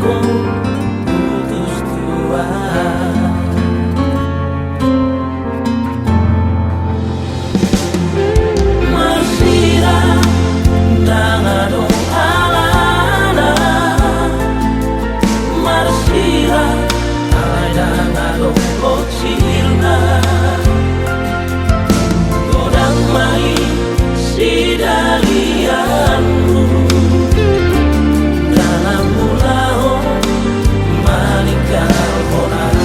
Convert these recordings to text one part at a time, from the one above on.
putus tua. Marsira dangado alana, marsira alai dangado bocilna, godang mai sidalianmu dalam pulau manikah orang.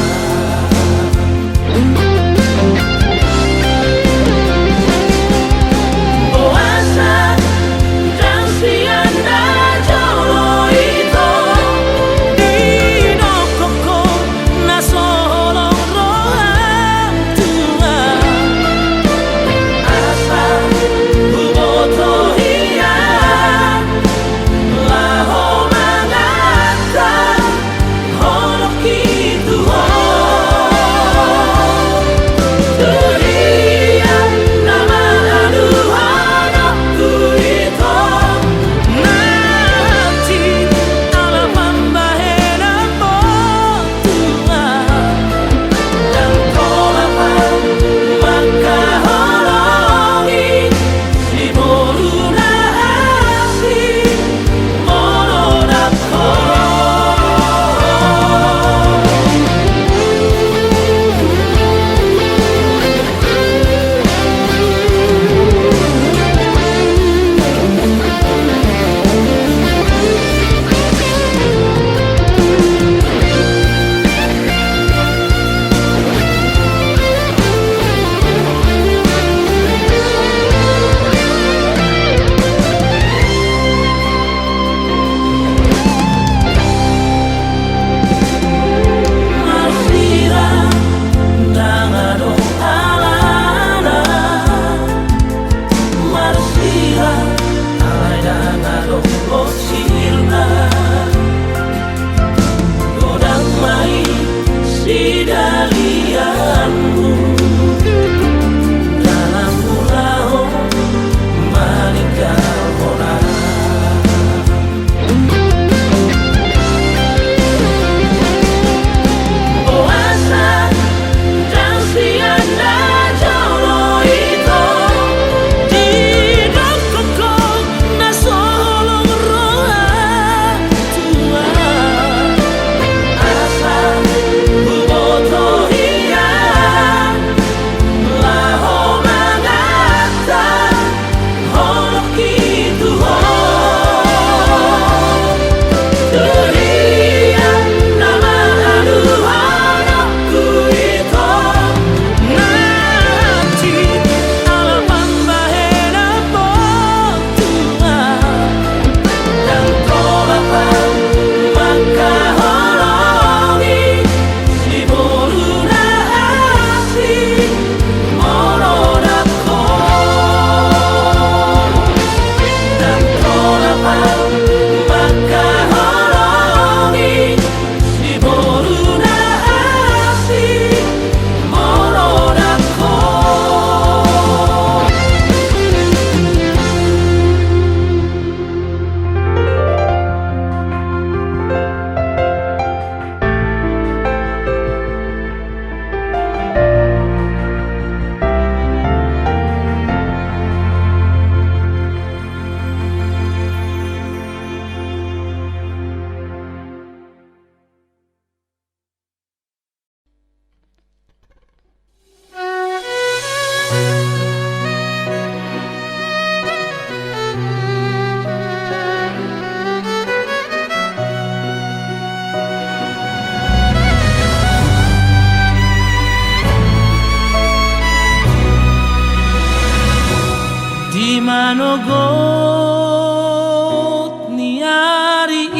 manogot niari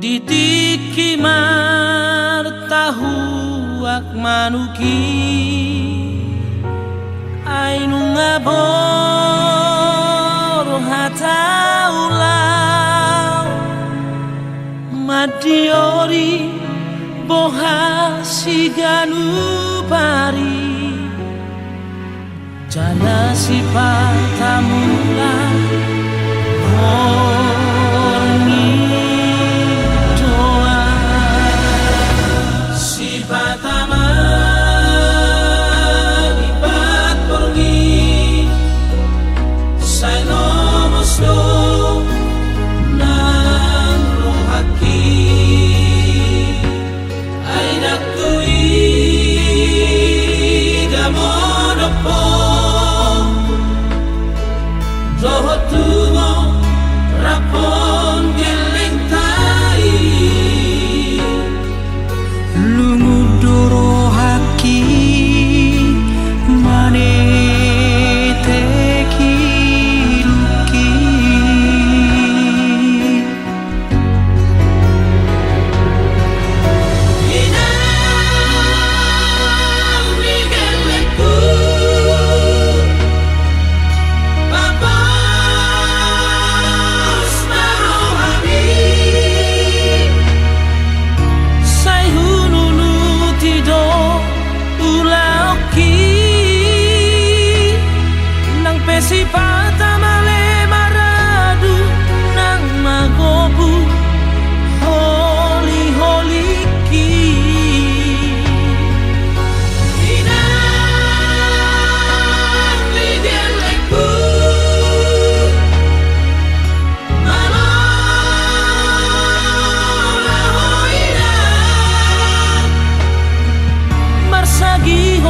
ditiki martahuak manuki ainu ngabor hataulau madiori bohasi ganupari jana sifat tamula horni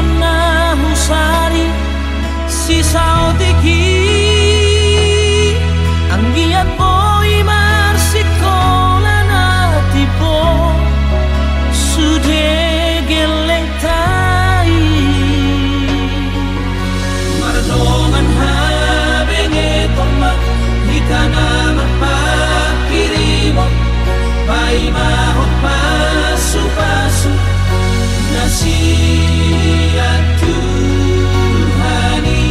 kona husari si sao tiki anggiat boy marsikola na tipo sude geleng tai Mardongan habenge tomak Hikana magpakirimo Pai mahot pasu-pasu Nasiat Tuhani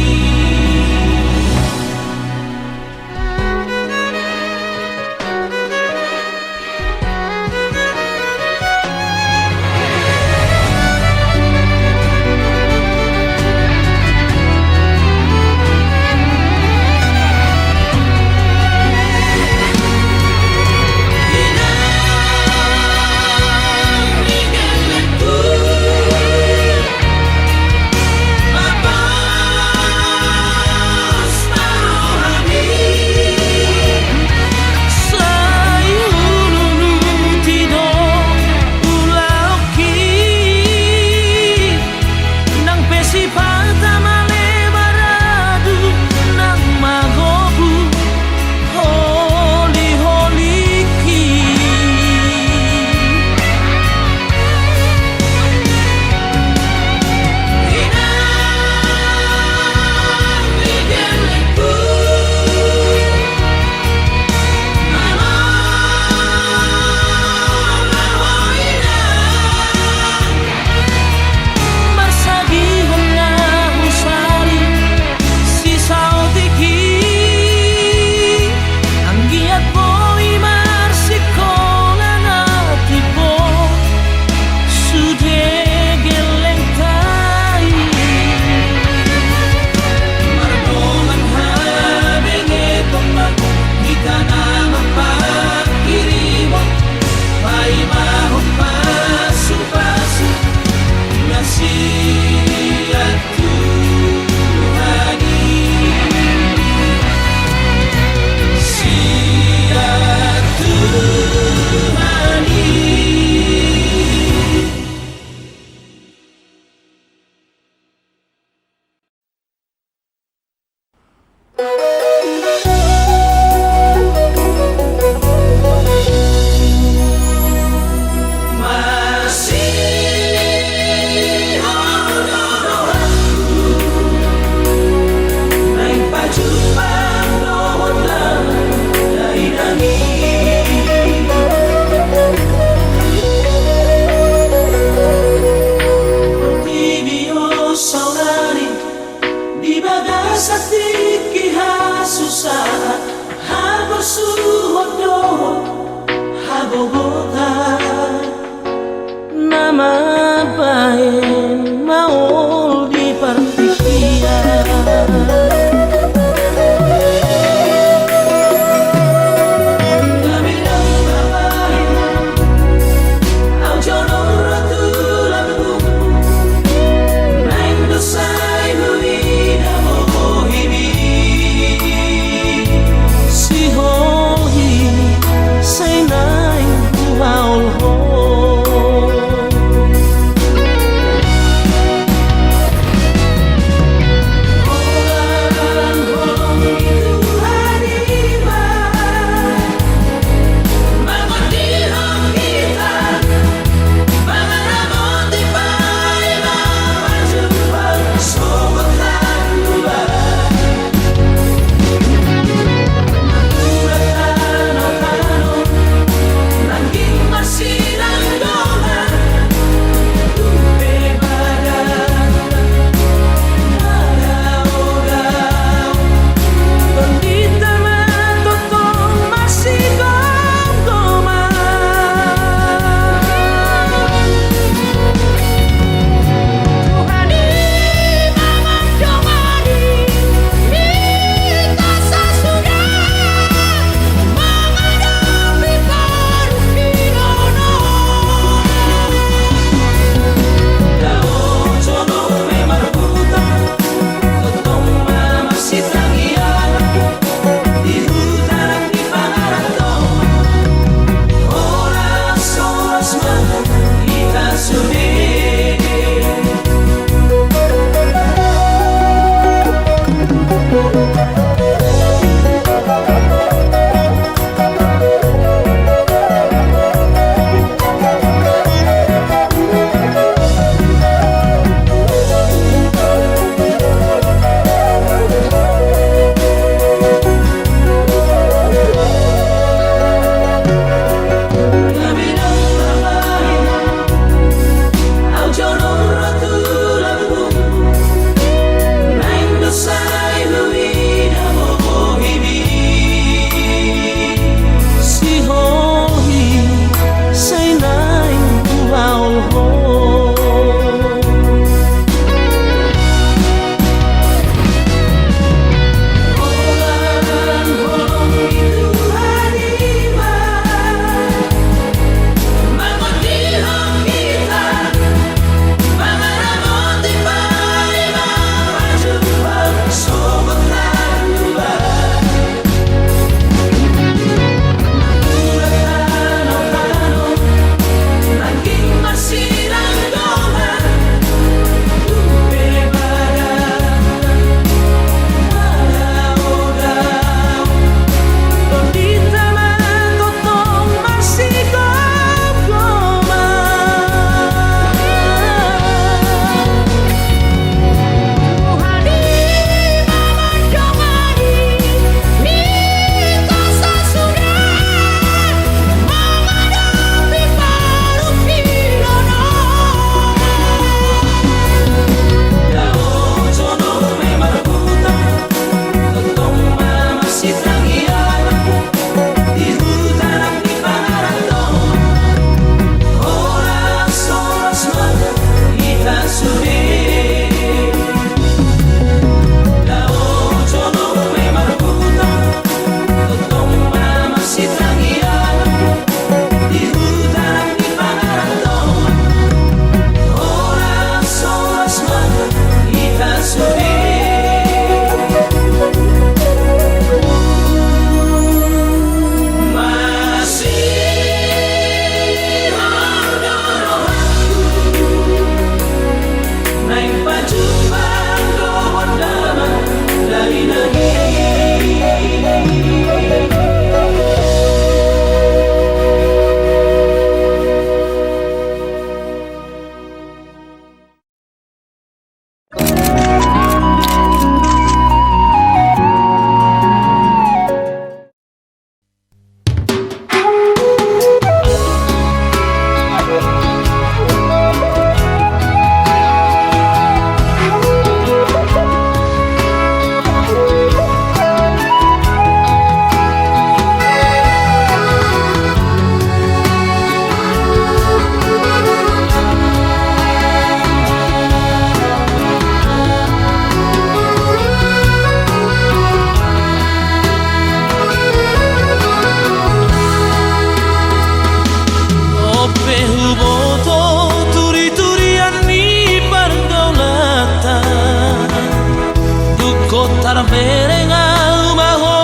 Tarverengau maho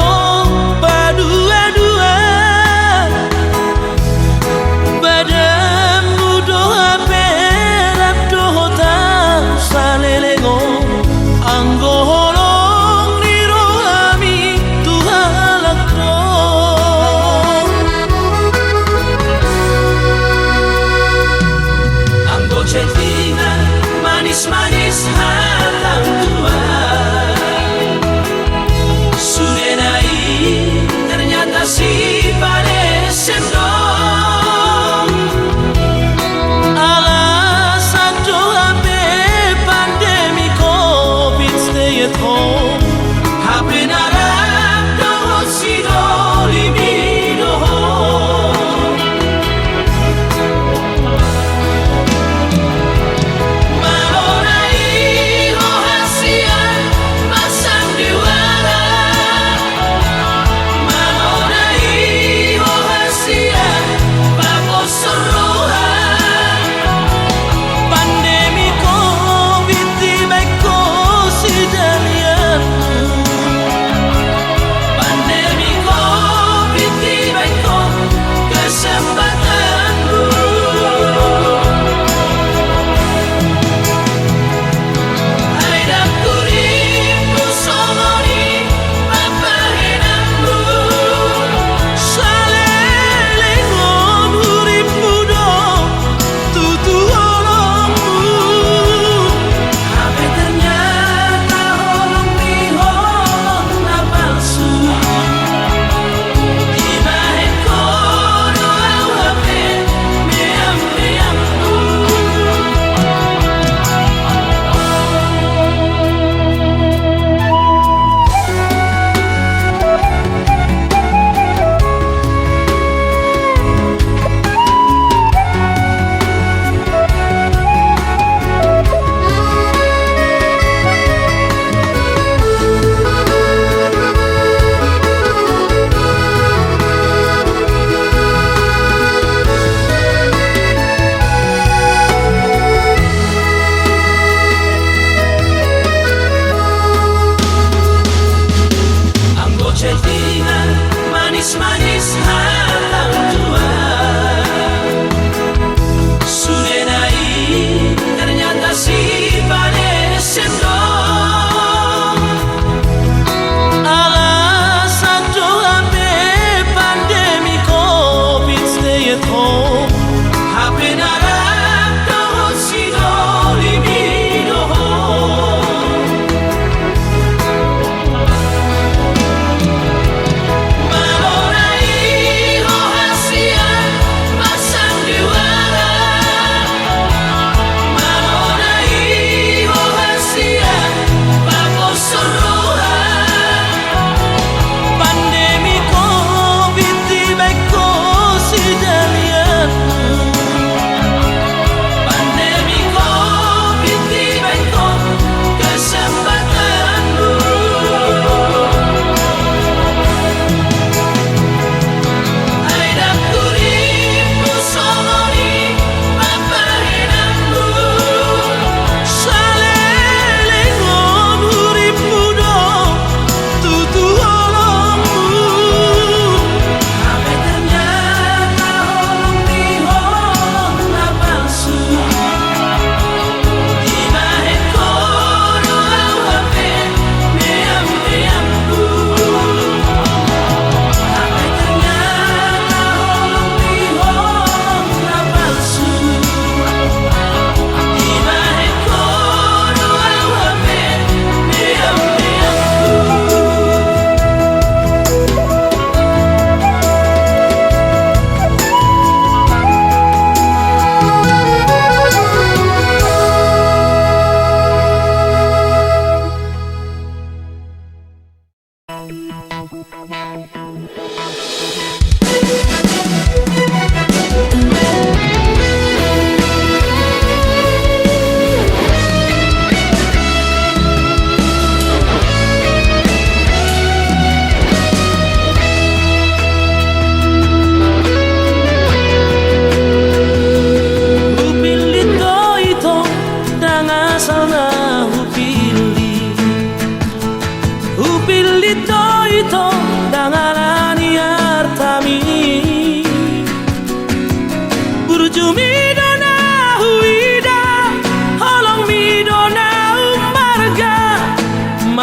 Badua-dua Badamu doa perak doa tak salelengo Anggo holong ni rohami Tuhalak do Anggo cetina manis-manis hatang tua ternyata si paresem dong Alasan doa be pandemi COVID stay at home Hape narap doon si Dolimido Malonai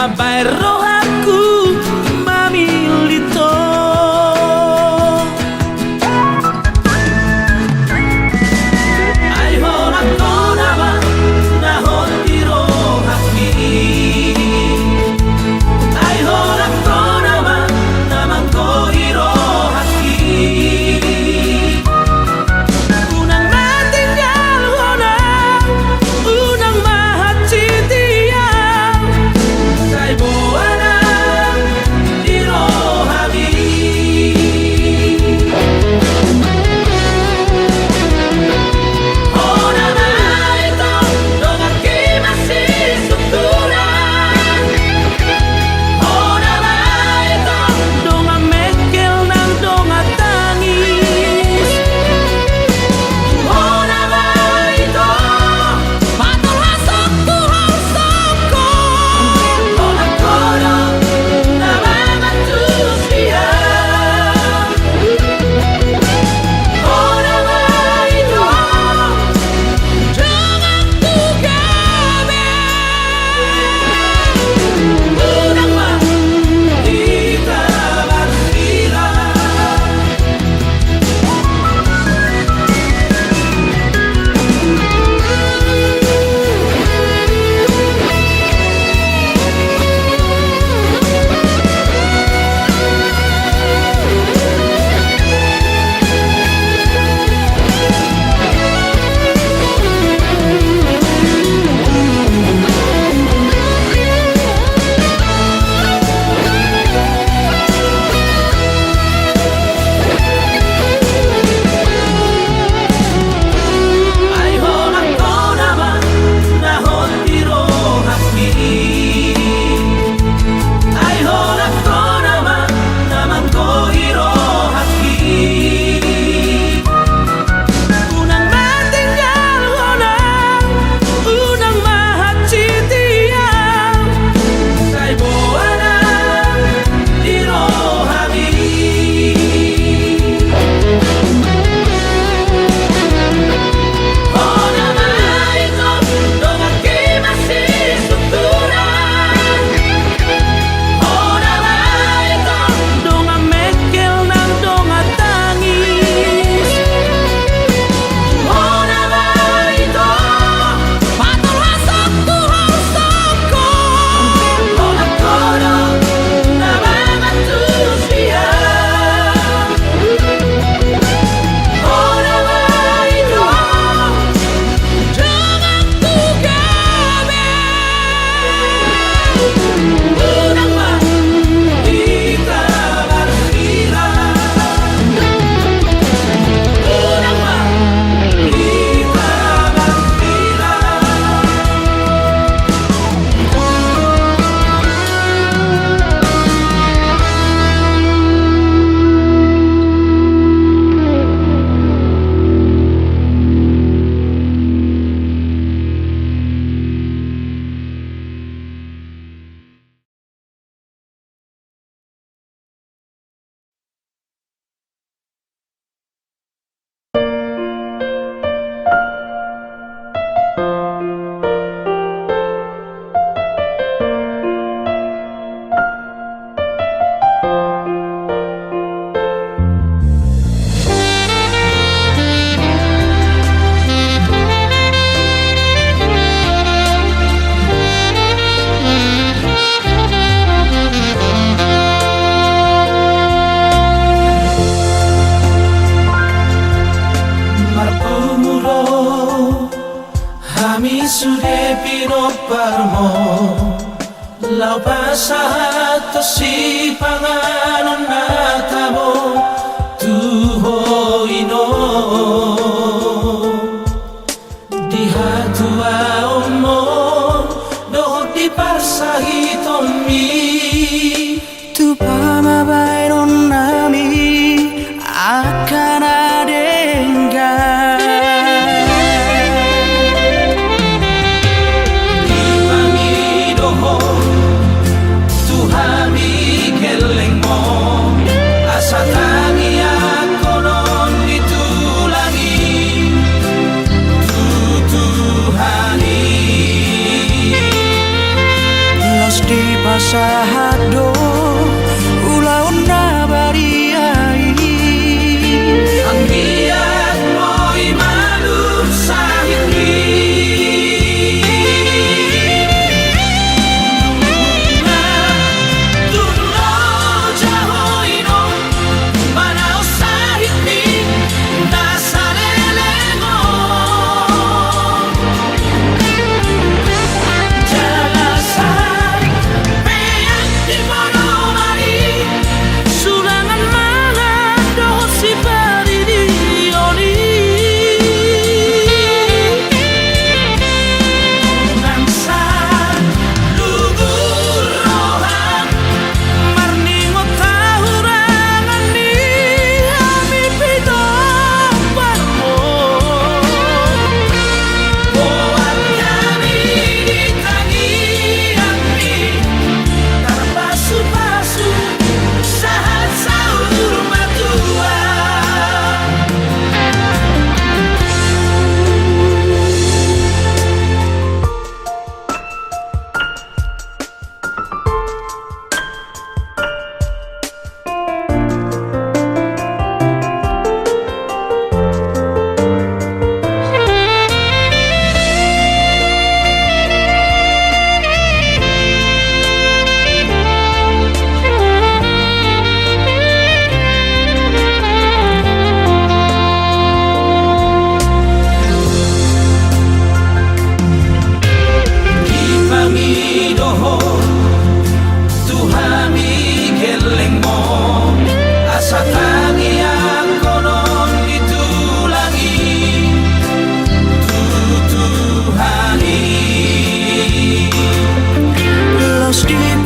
Abai roh aku mamilito. Ai hona kona ba na hondiro haki. Ai hona kona ba na mangkohiro haki. Unang matinggal hona, unang mahacitiya. Sai buana diro habi. Hona na ito dongan kimasi sutura. Hona na ito Donga mekel nang donga tangis. hona na ito. Patol hasok tuhang soko. Hona kono na mga tusiya. Hona na ito. Jangan tugabe. Unang makita bersila. Ai hona kona ba na hondiro haki. Ai hona kona ba na mangkohiro haki. Unang matinggal hona, unang mahacitiya. Sai buana diro habi. Hona na ito dongan kimasi sutura. Hona na ito Donga mekel nang donga tangis. hona na ito. Patol hasok tuhang soko. Hona kono na mga tusiya. Hona na ito. Jangan tugabe. Unang makita bersila. Unang makita bersila. Marpumuro हामी सुरे पिरो parmo lau pasahat si pangalan natabo tuho ino dihatua omo dohok di parsahito mi Tu pamabayron nami akan adengan. Ipangidoho tuhami keleng mo asa tangi ako non ditulangi tutuhani Los di pasahado ulauna bariai ang biyak mo'y malusahin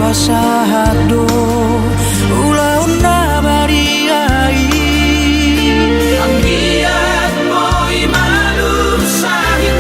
pasahado ulauna bariai ang biyak mo'y malusahin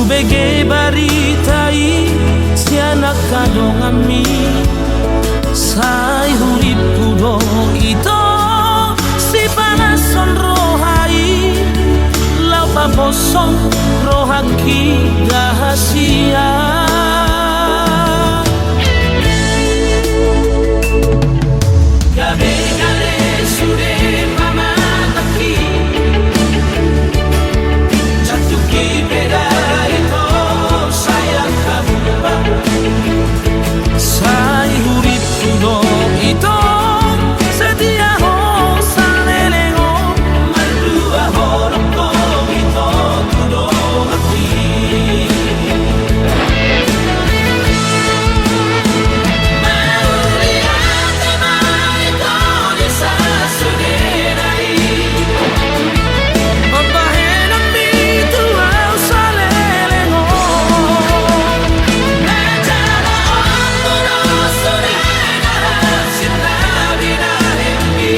bege baritai si anak kadongami sai huripu do ito si panason rohai lau pabosong rohaki rahasia gabe gale sure mamataki jatuki beda itu sayang kamu sai huripu do ito setia ho salelego maldua horoko ito tudo hati mauliate mai toli sasugerai papahena mi tu au salelego najala omburo surena sinabina hembi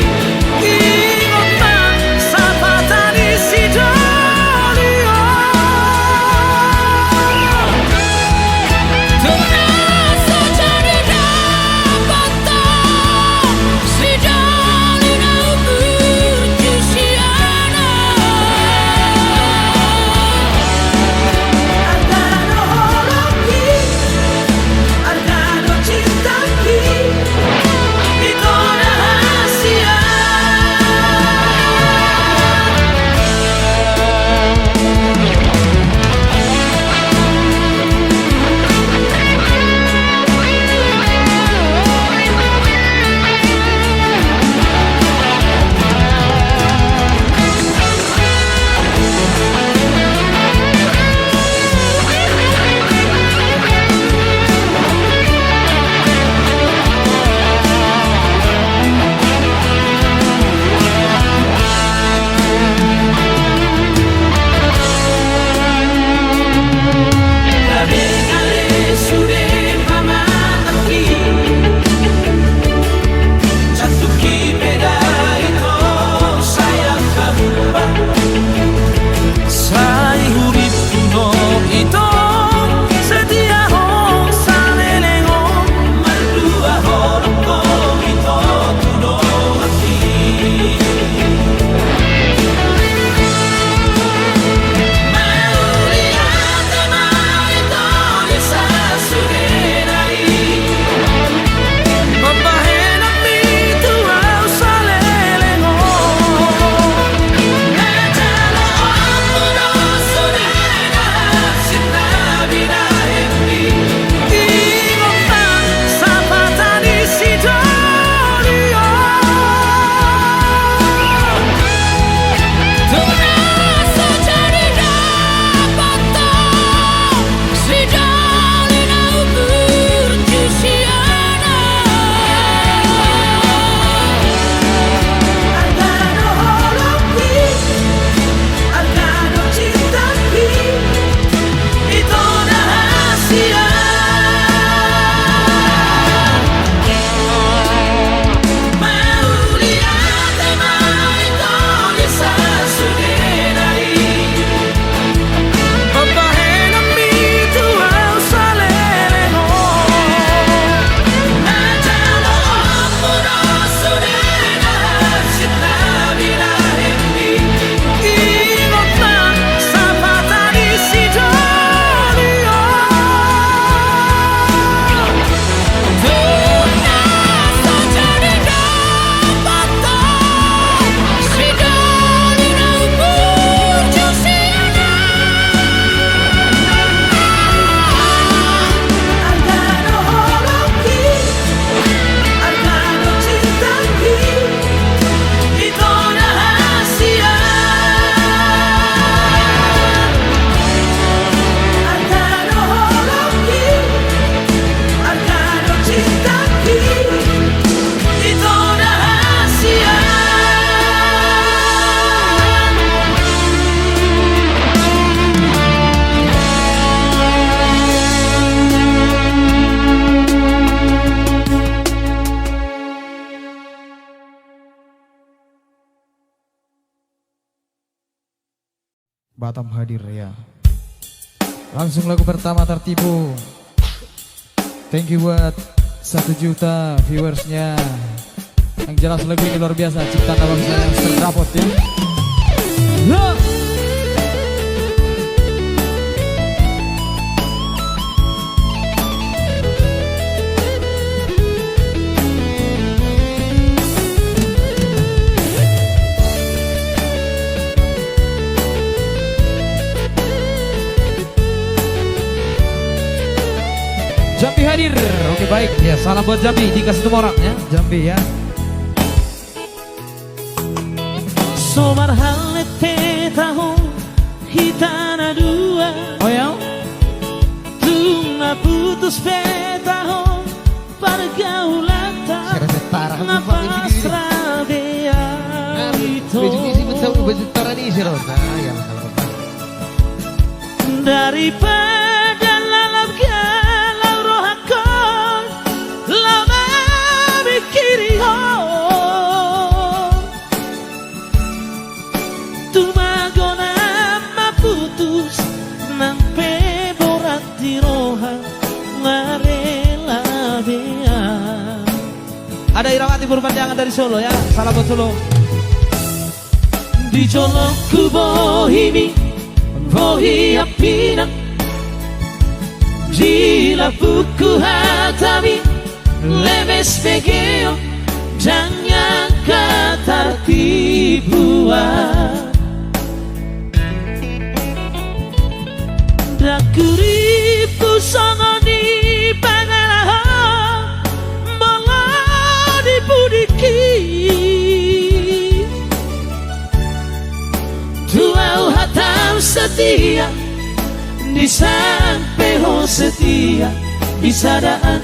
ingota sapatani si jolio Terasa jadi dapata si jalina berjusiana Argano holoki, argano cintaki Itu rahasia Gabe gale sure mamataki jatuki beda itu sayang kamu sai huripu do ito setia ho salelego maldua horoko ito tudo hati mauliate mai toli sasugerai papahena mi tu au salelego najala omburo surena sinabina hembi ingota sapatani si jolio Terasa jadi dapata si jalina berjusiana Argano holoki, argano cintaki Itu rahasia Mauliate mai toli sasugerai papahena mi tu au salelego najala omburo surena sinabina hembi ingota sapatani si jolio Terasa jadi dapata si jalina berjusiana Argano holoki, argano cintaki Itu rahasia Argano holoki, argano cintaki Itu rahasia Batam hadir ya. Langsung lagu pertama tertipu. Thank you buat 1 juta viewersnya. Yang jelas lagu ini luar biasa, ciptaan abang saya yang terdapat ya. Jambi hadir. Oke baik ya, salam buat Jambi, dikasih semua orang ya. Jambi ya. Somar halete tahun hitana dua. Oh ya? Tuna putus petahon pergaulata. Ngapa stradea itu daripada lalap galau rohakon lama mikiri ho tumagona maputus nampe borat di roha ngarela dia. Ada Irawati Purpanjangan dari Solo ya. Salam buat Solo. Di jolokku bohimi bohi apina Gila buku hatami lemes pegeo jangan kata tipuan Dakuripu songoni pangalaha malah dipudiki Tuau hatam setia di sampeho setia di sadaan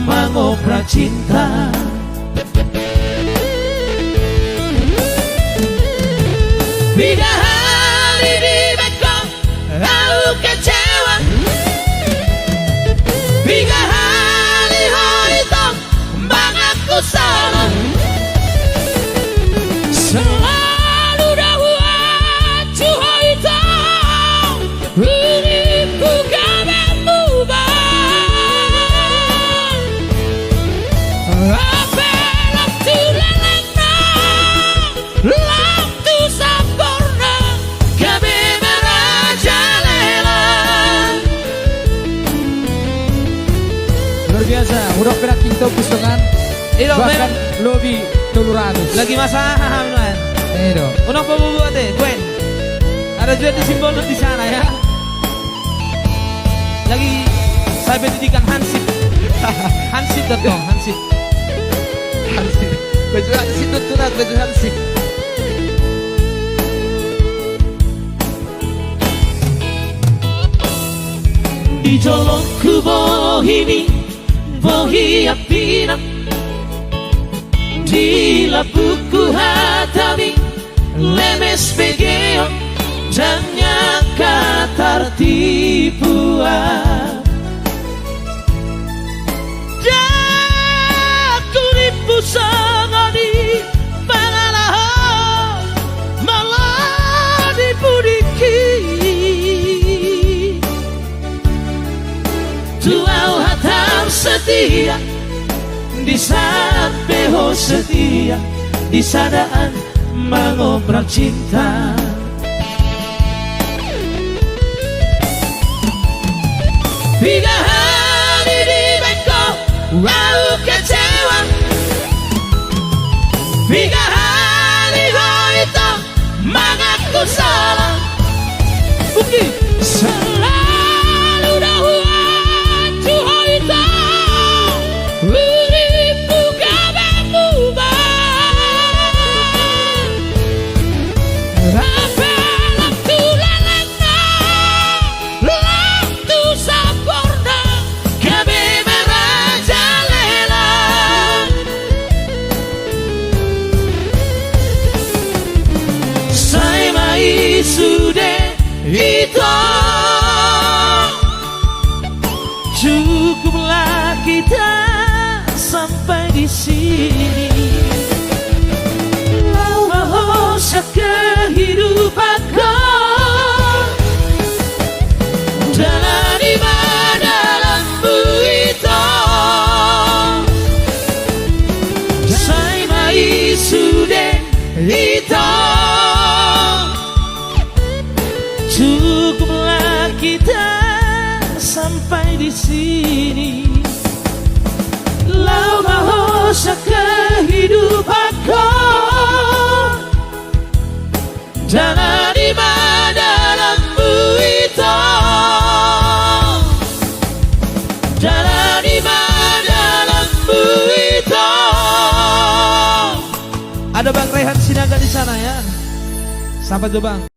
mangopra cinta Bila hari di beko aku kecewa Bila hari itu bang aku salah Selalu dahuan Tuhan itu Uripu kami mubah Apelam tu lelena Lam tu sampurna Kami merajalela Luar biasa, udah perak kita pusungan. Iro Bahkan lebih 300. lagi masalah minuan. Iro. Unang pembuat Gwen. Ada juga di simbol di sana ya. Lagi saya pendidikan Hansip. Hansip.com, Hansip. Hansip. Baju Hansip itu tunat, baju Hansip. Di jolokku bohimi bohi apina Di lapuku hatami lemes pegeo jangan kata tipuan Dakuripu sangani pangalaha malah dipudiki Tuau hatam setia di sampeho setia di sadaan mangobrak cinta Bila hari di beko aku kecewa Bila hari itu mengaku salah Bukti selalu dahuan Tuhan itu Uripu kami mubah Apelam tu lelena Lam tu sampurna Kami merajalela Saya mai sudah itu Cukuplah kita sampai di sini Bahwa kehidupanku dalam kita sampai di sini. Lau mahosa kehidupanku, jangan di dalammu itu, jangan di dalammu itu. Ada Bang Rehan Sinaga di sana ya. Sampai tuh Bang.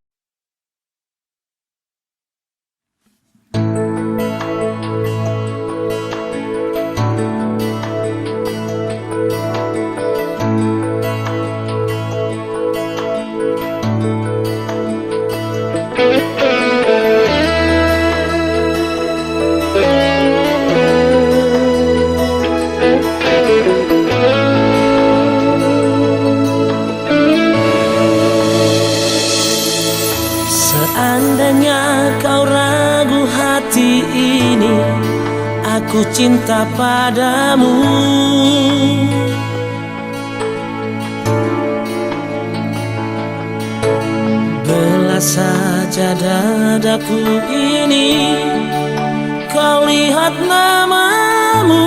Seandainya kau ragu hati ini, aku cinta padamu. Belah saja dadaku ini, kau lihat namamu.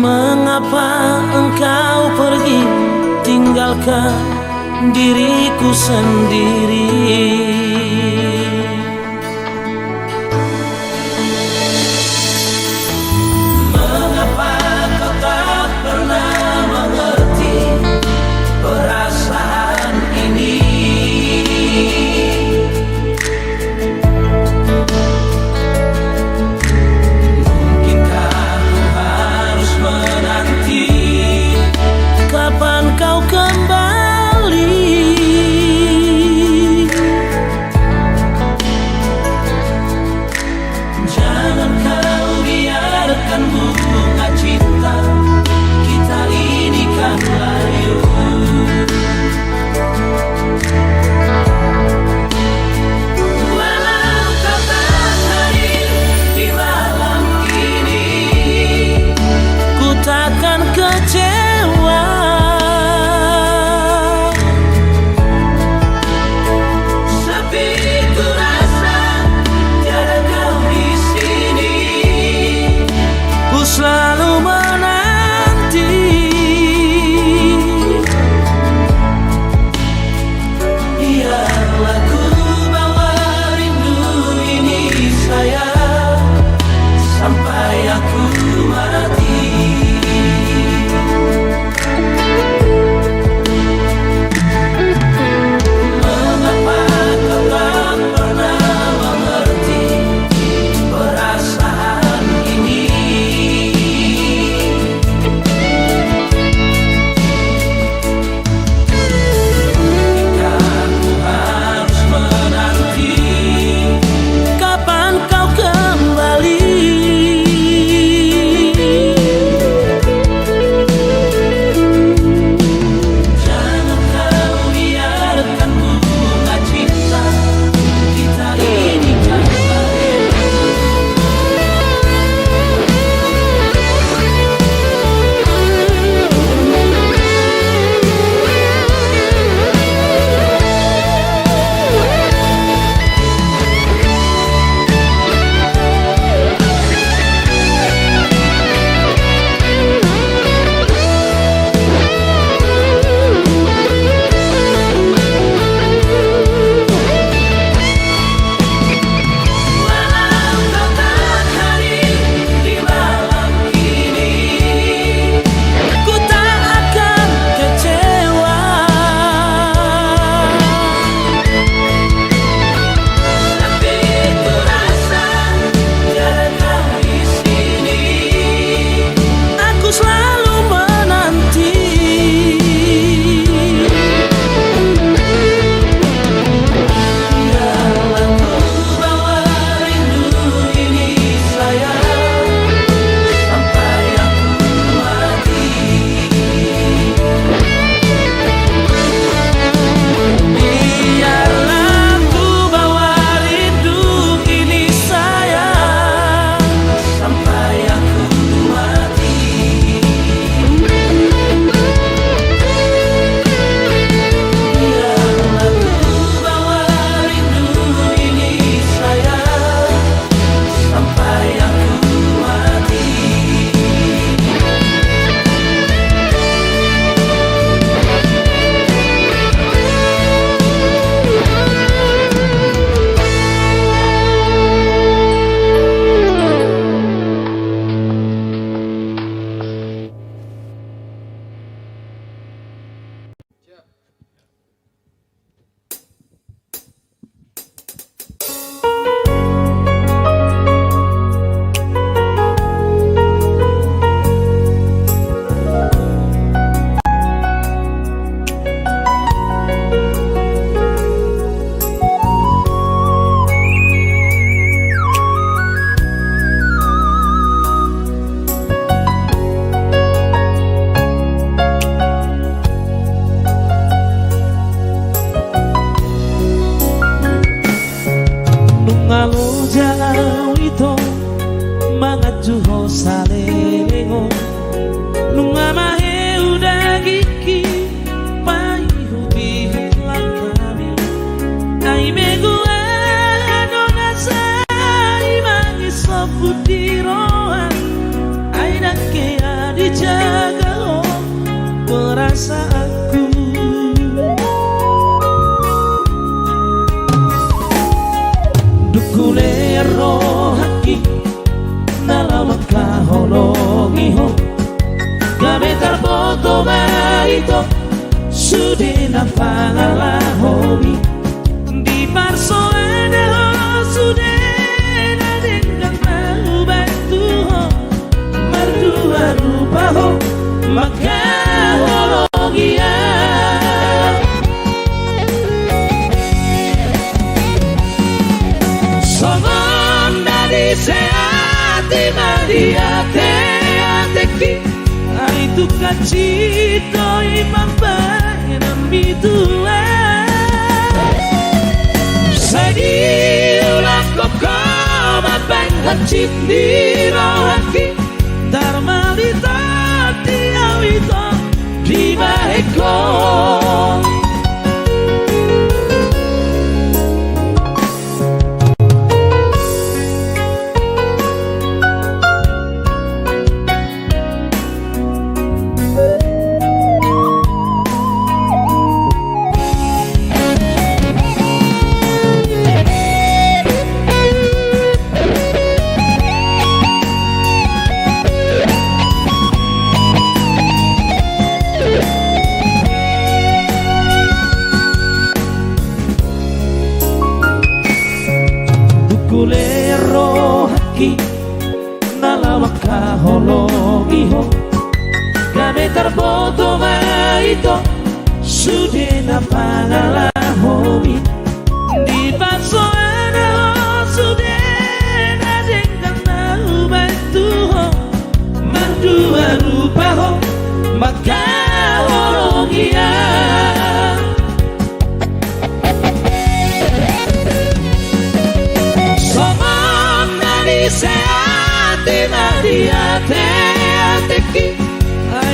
Mengapa engkau pergi tinggalkan diriku sendiri? Mengapa kau tak pernah mengerti perasaan ini? Kapan kau kembali? Jangan kau biarkan bunga cinta kita ini kan layu. Walau kau tak hadir di malam ini, ku takkan kecewa. Selalu menanti, biarlah ku bawa rindu ini sayang sampai aku mati. perasaanku. Dukule roh hati nalawaka holongiho gabe tarboto maito sudena pangalahomi di parsoane ho sudena dengan mau bantu ho mardua rupa ho maka hologia somon dari seati mariate ateki itu kacito imang bae nambitua sadi ulah koko mabang hacit di rohaki darmalita tiawito di baeko. Kulero haki nalawaka holongiho gabe tarboto maito sudena pangalahomi di pasoana ho sudena dengan mau bantu ho mardua rupa ho maka holongia seati mariate ateki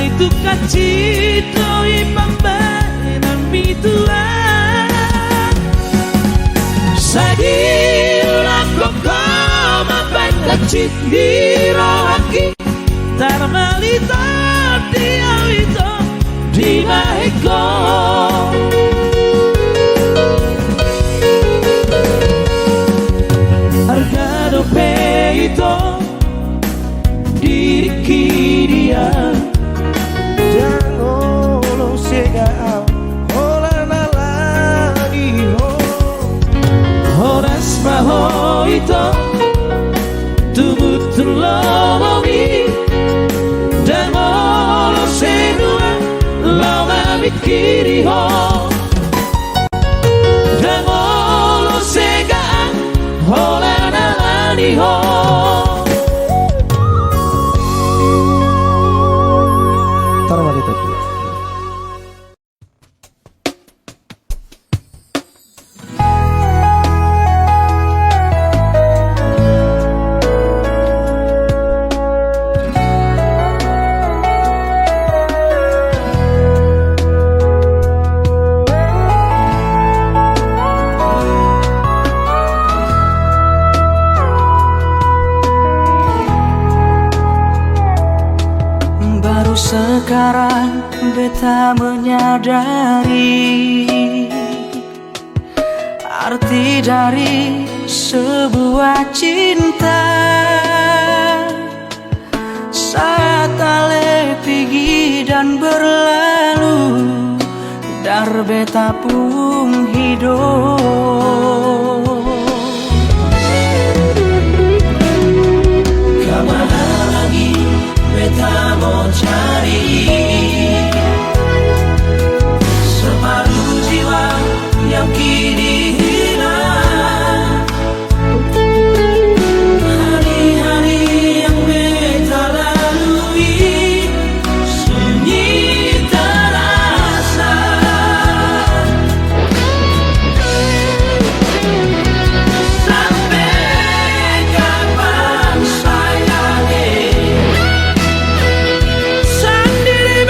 itu kacito imang bae nambitua sadi ulah koko mabang kacit di rohaki darmalita tiawito di baeko. Argado peito diriki dia jangan segao hola nalani ho horas maho itu tubut lomongi demolo senua lama mikiri ho demolo segaan hola nalani ho. Sekarang beta menyadari arti dari sebuah cinta saat ale pergi dan berlalu dar beta pun hidup. Kemana lagi beta mau cari separuh jiwa yang kini hilang. Hari-hari yang beta lalui sunyi terasa. Sampai kapan sayangi sendiri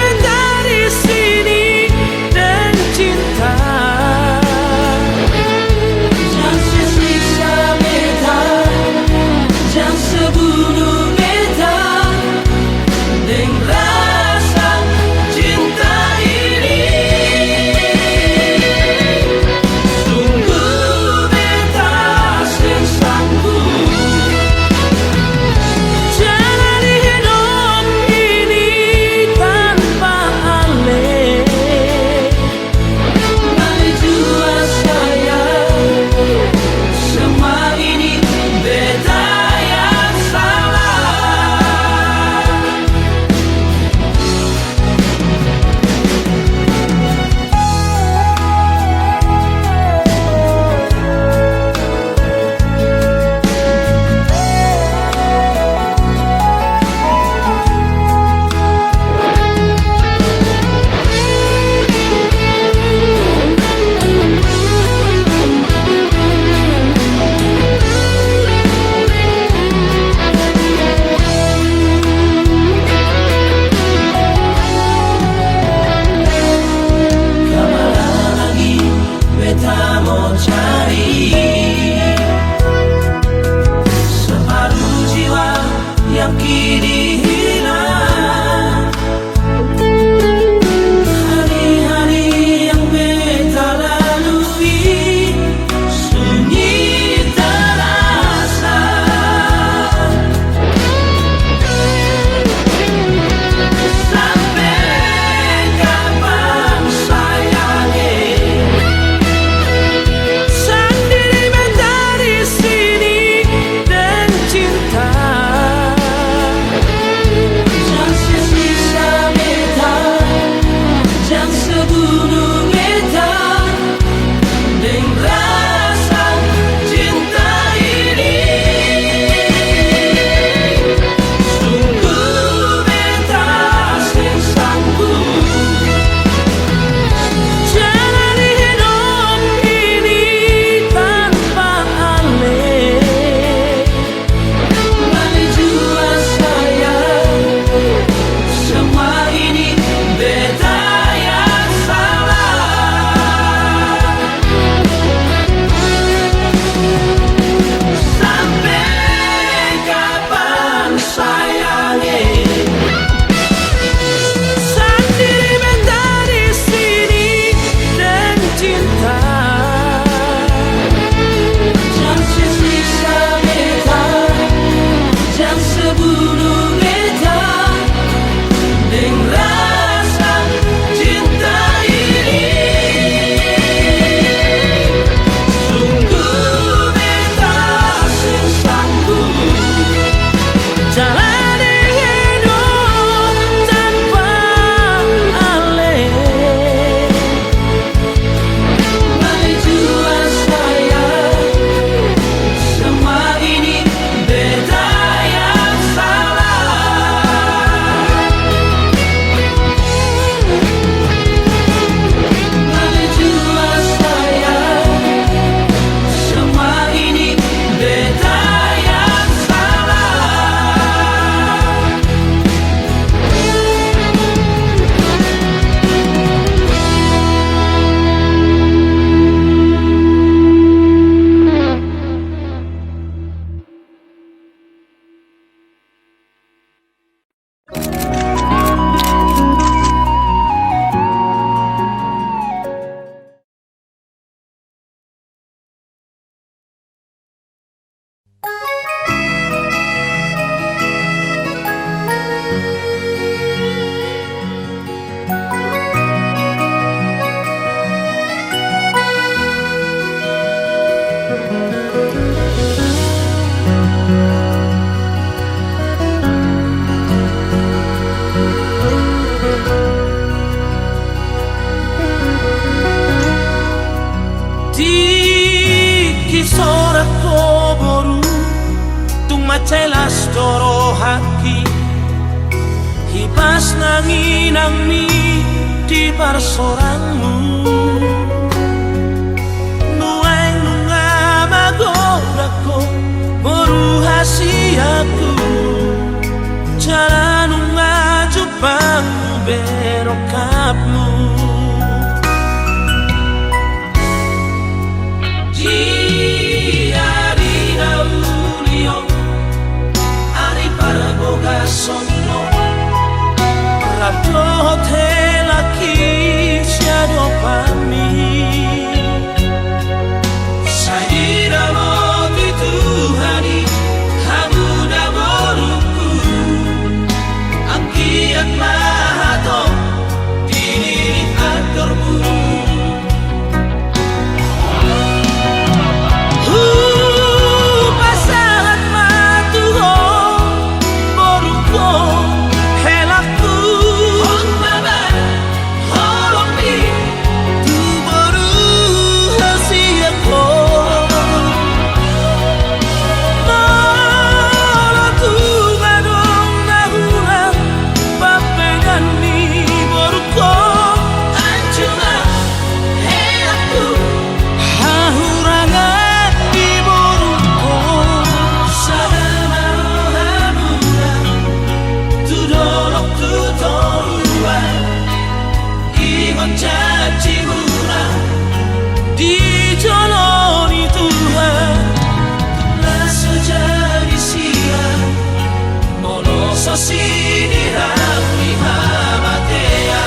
sanginangmi di parsorangmu nueng nunga magodako moru hasiaku jalan nunga jupangmu berokapmu dia di daulio ari paraboga sono Rabdo hotel aki siado pami Saida mo di Tuhani hamuda boruku Angkiat mahato diri atormu pasangan matuho boruko helaku janji murah dijalani Tuhan telah sejadi siang mono sosini rami hamatea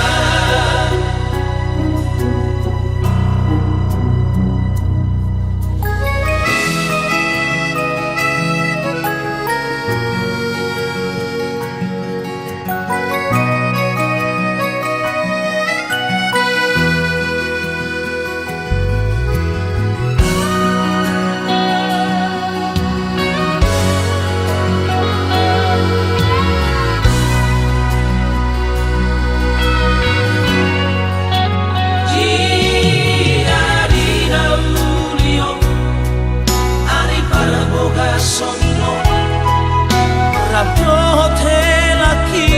Rabdo hotel aki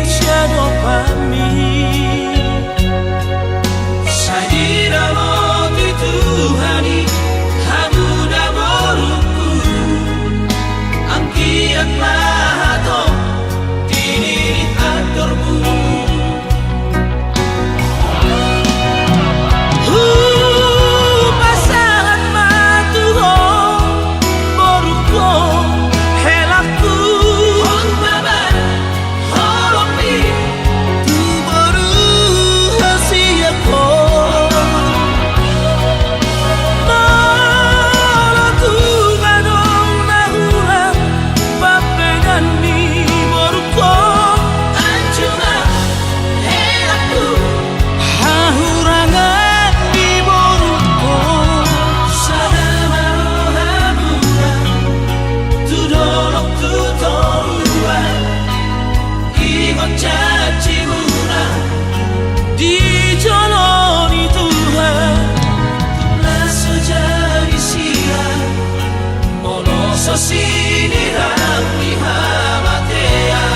siado pami Saida mo di Tuhani hamuda boruku Angkiat mahato diri atormu pasangan matuho boruko helaku janji murah dijalani Tuhan telah sejadi siang mono sosini rami hamatea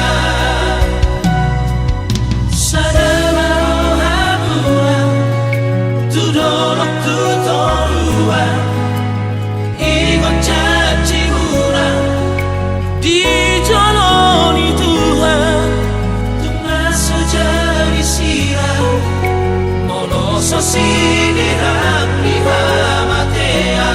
sadama rohamura tudolok tutorua ingon janji murah dijalani Tuhan sejadi siang mono sosini rami hamatea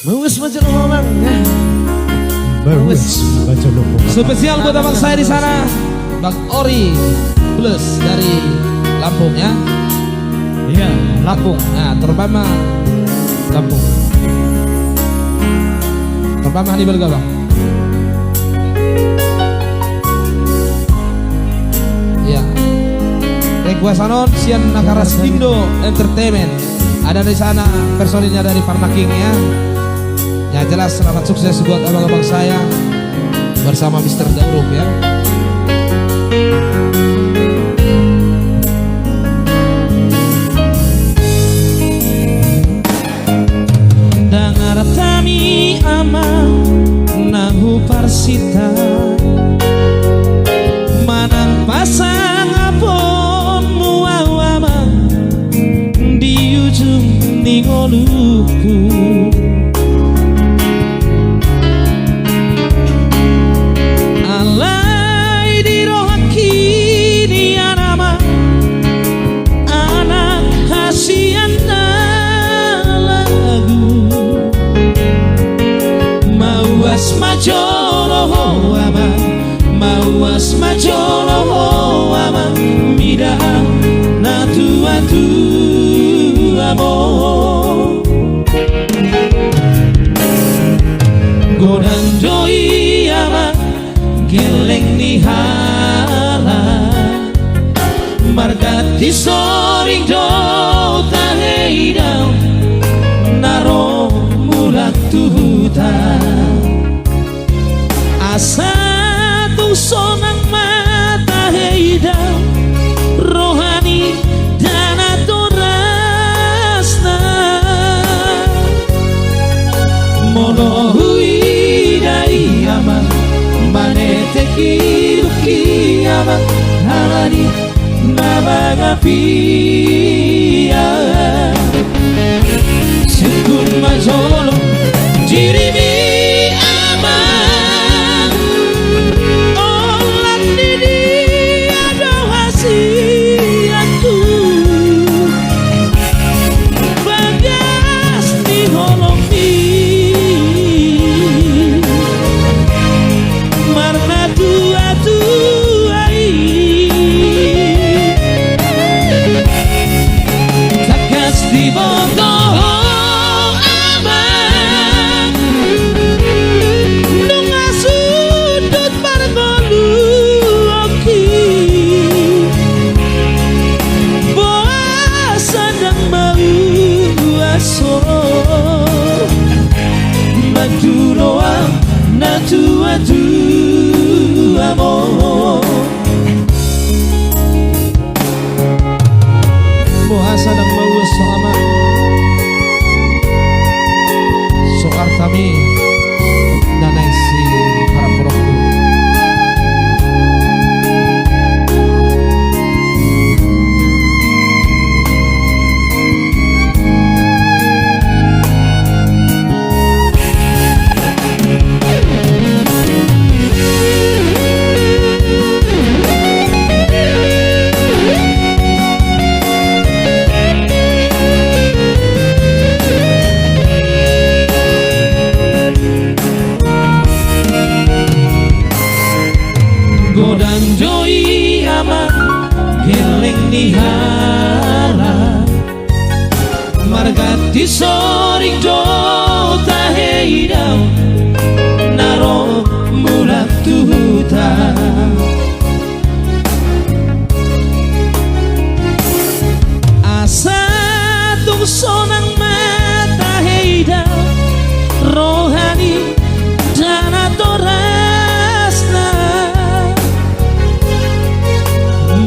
Mewes macam orang ya. Spesial buat abang saya di sana, Bang Ori Plus dari Lampung ya. Iya, Lampung. Nah, terutama Lampung. Terutama di Belga, Bang. Ya. Rekuasanon Sian Nakaras Indo Entertainment. Ada di sana personilnya dari Farmaking ya. Ya jelas selamat sukses buat abang-abang saya bersama Mr. Daurup ya. Dangar tami ama nahu parsita manang pasang apon muawama di ujung ningoluku. Alay di rohaki ni anama anak hasian lagu mawas majolo ama mawas majolo ama mida natu atu amor godang joy ama geleng ni hala margati soring do tahei dau naro mulak tuhuta asa tu sonang mata hei dau rohani dan atorasna molo hui dai ama manete kiruki ama halani nabagapia sukun majolo jirimi ama olat didi ado hasiatku bagas di holomi marna tua-tuai takas di bondo abang nunga sudut pargolu oki boa sadang mau aso naturoa natu-atu amor Bahasa dan mau selama Soar kami Danai si para purokku godang joy ama geleng ni hala margati soring do tahei dau naro mulak tuhuta asa tung sonang mata hei dau rohani dan atorasna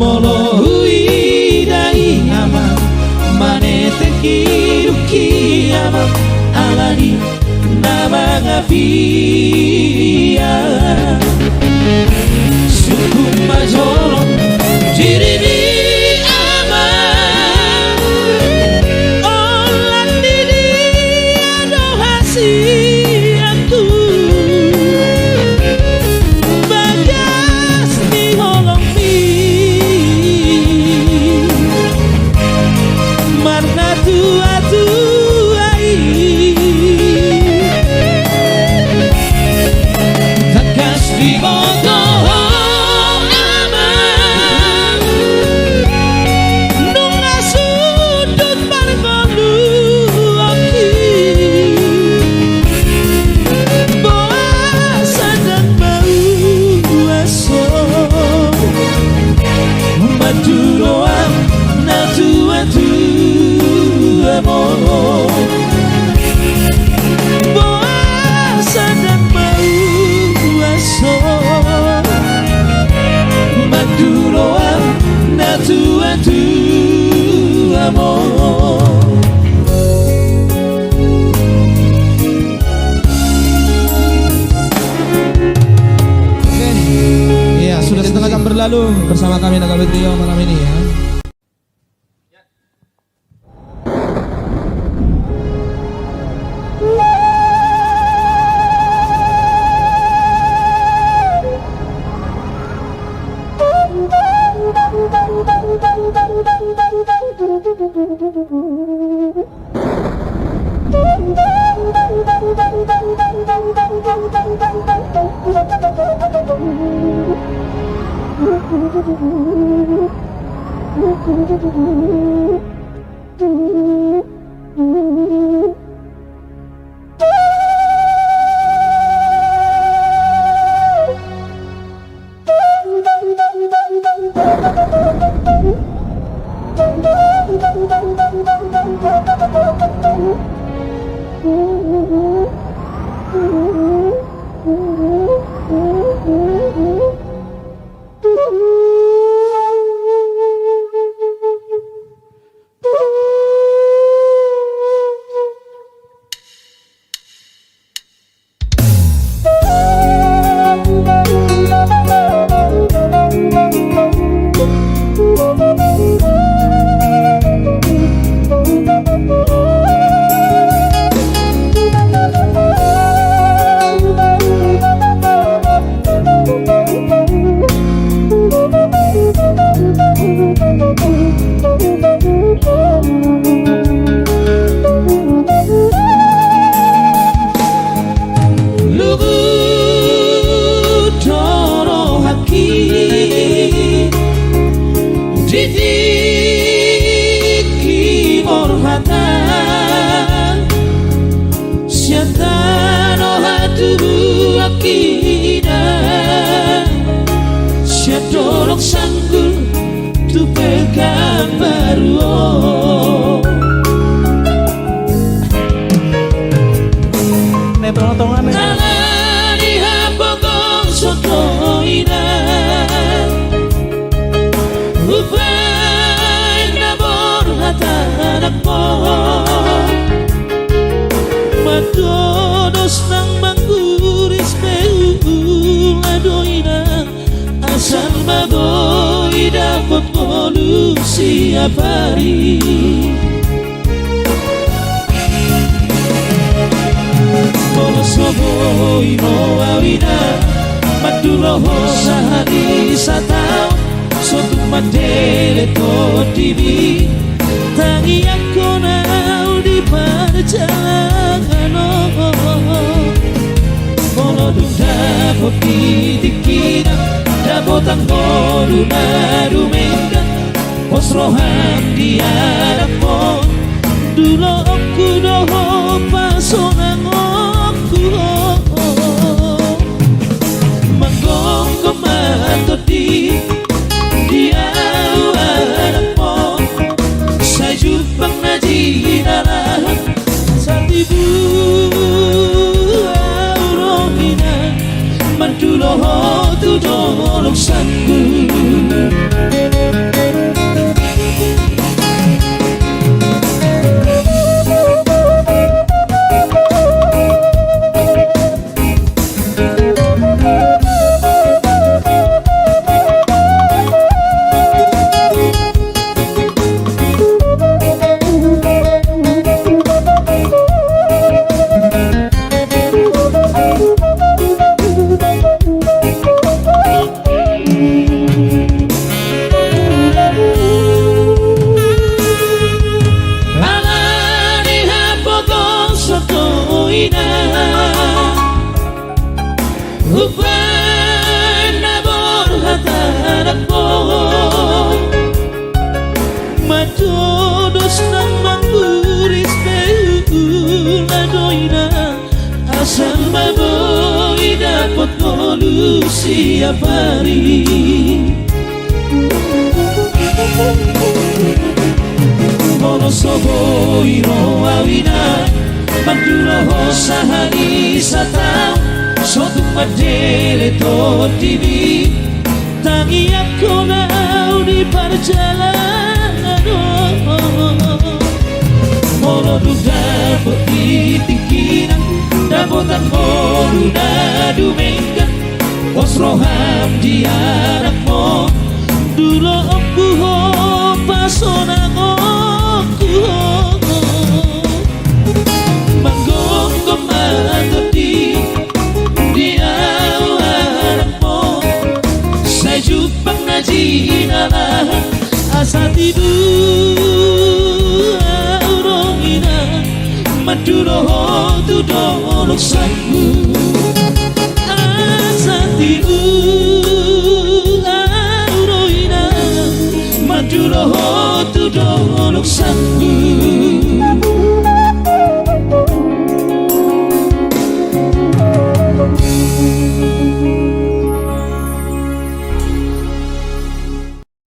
molo hui dai ama manete kiruki ama alani nabagapia suku majolo jirimi ama olat didi ado hasiatku bagas di holomi marna tua-tuai mo. Iya, sudah setengah jam berlalu bersama kami Naga Trio malam ini ya. Siap hari Monosobo ino awina Maduloho sahari satau Sotu madele kodibi Tangi aku nau di perjalanan Mono duda kopi dikina Dabotan kodu nadu mengga Posrohan dia pon Dulu aku doho pasongan aku Manggong kemanto di Dia anak pon Saya jupang naji darah Satibu auromina Manduloho tu dolong sanggu Siap hari Monosobo ino awina Manduloho sahari satau Sotu madele to tibi Tangi aku nau di perjalanan bodu dapot itikinan dapotan bodu dadu menggan Wasroham diarak mo Dulo aku ho pasona ngoku ho Manggong kematati diarak mo Saya jumpa ngaji nalah asa tidur Aurongina Maduro tu dolok sanggu Asatibu Aurongina Maduro tu dolok sanggu